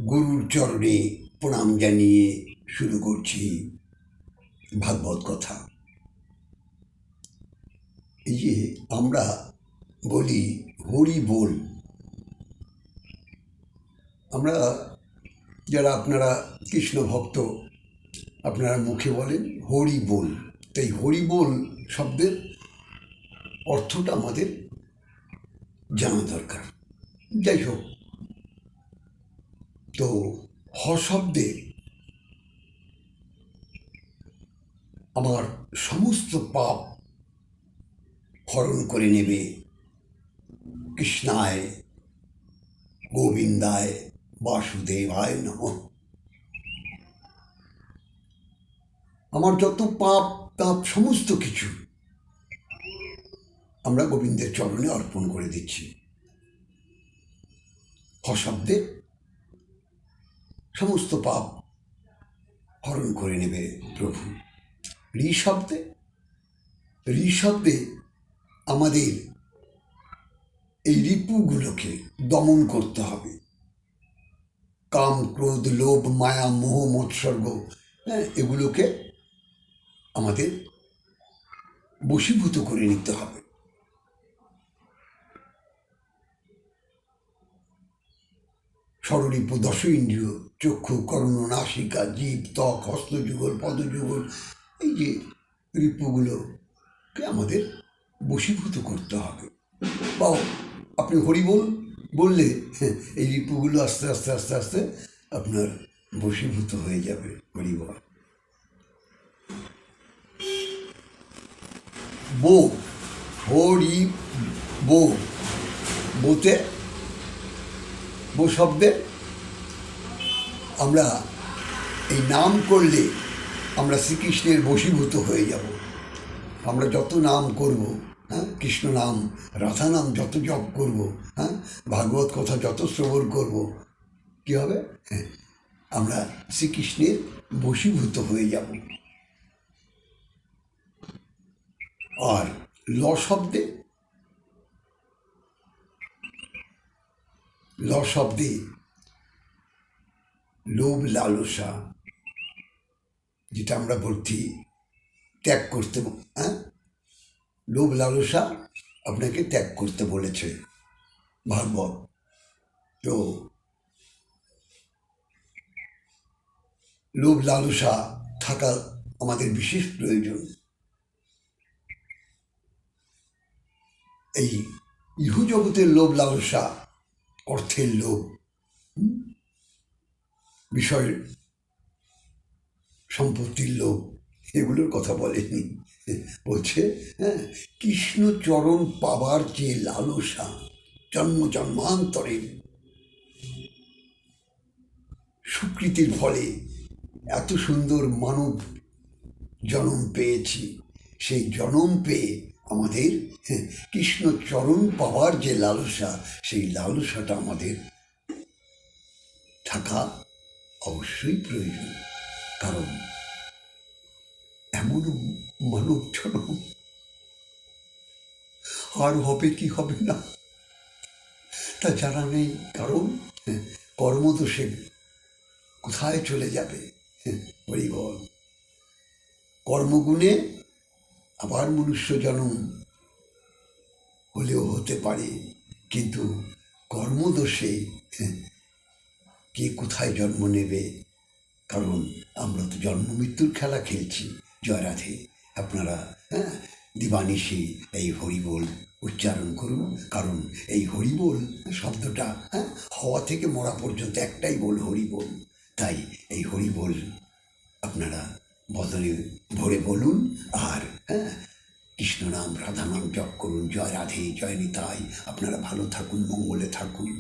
গুরুর চরণে প্রণাম জানিয়ে শুরু করছি ভাগবত কথা। এই যে আমরা বলি হরি বল, আমরা যারা আপনারা কৃষ্ণ ভক্ত আপনারা মুখে বলেন হরি বল। তাই হরি বল শব্দের অর্থটা আমাদের জানা দরকার। যাই হোক, তো হ শব্দে আমার সমস্ত পাপ হরণ করে নেবে। কৃষ্ণায় গোবিন্দায় বাসুদেবায় নমঃ। আমার যত পাপ তাপ সমস্ত কিছু আমরা গোবিন্দের চরণে অর্পণ করে দিচ্ছি। হ শব্দে সমস্ত পাপ হরণ করে নেবে প্রভু। ঋ শব্দে আমাদের এই রিপুগুলোকে দমন করতে হবে। কাম, ক্রোধ, লোভ, মায়া, মোহ, মৎসর্গ, এগুলোকে আমাদের বশীভূত করে নিতে হবে। ষড়রিপু দশ ইন্দ্রিয়, চক্ষু, কর্ণ, নাসিকা, জিভ, ত্বক, হস্তযুগল, পদযুগল, এই যে রিপুগুলোকে আমাদের বশীভূত করতে হবে। বা আপনি হরিবোল বললে এই রিপুগুলো আস্তে আস্তে আস্তে আস্তে আপনার বশীভূত হয়ে যাবে। হরিবল। বো, হরি বো, বোতে বো শব্দে আমরা এই নাম করলে আমরা শ্রীকৃষ্ণের বশীভূত হয়ে যাব। আমরা যত নাম করব, কৃষ্ণ নাম, রাধা নাম যত জপ করব, ভাগবত কথা যত শ্রবণ করব, কী হবে? আমরা শ্রীকৃষ্ণের বশীভূত হয়ে যাব। আর ল শব্দে লোভ লালসা, যেটা আমরা বলছি ত্যাগ করতে, লোভ লালসা আপনাকে ত্যাগ করতে বলেছে ভাগবত। তো লোভ লালসা থাকা আমাদের বিশেষ প্রয়োজন। এই ইহু জগতের লোভ লালসা, অর্থের লোভ, বিষয় সম্পত্তির লোভ, এগুলোর কথা বলেনি। বলছে কৃষ্ণ চরণ পাবার যে লালসা, জন্ম জন্মান্তরের সুকৃতির ফলে এত সুন্দর মানব জন্ম পেয়েছি। সেই জন্ম পেয়ে আমাদের কৃষ্ণ চরণ পাওয়ার যে লালসা, সেই লালসাটা আমাদের থাকা অবশ্যই প্রয়োজন। কারণ এমনও মানব জন্ম আর হবে কি হবে না তা জানা নেই। কারণ কর্মদোষে কোথায় চলে যাবে। হরিবল। কর্মগুণে আবার মনুষ্য জন্ম হলেও হতে পারে, কিন্তু কর্মদোষে কে কোথায় জন্ম নেবে। কারণ আমরা তো জন্ম মৃত্যুর খেলা খেলছি। জয় রাধে। আপনারা দিবানিশি এই হরিবোল উচ্চারণ করুন। কারণ এই হরিবোল শব্দটা হওয়া থেকে মরা পর্যন্ত একটাই বল, হরিবোল। তাই এই হরিবোল আপনারা বদলে ভরে বলুন। আর কৃষ্ণ নাম রাধা নাম জপ করুন। জয় রাধে, জয় নিতাই। আপনারা ভালো থাকুন, মঙ্গলে থাকুন।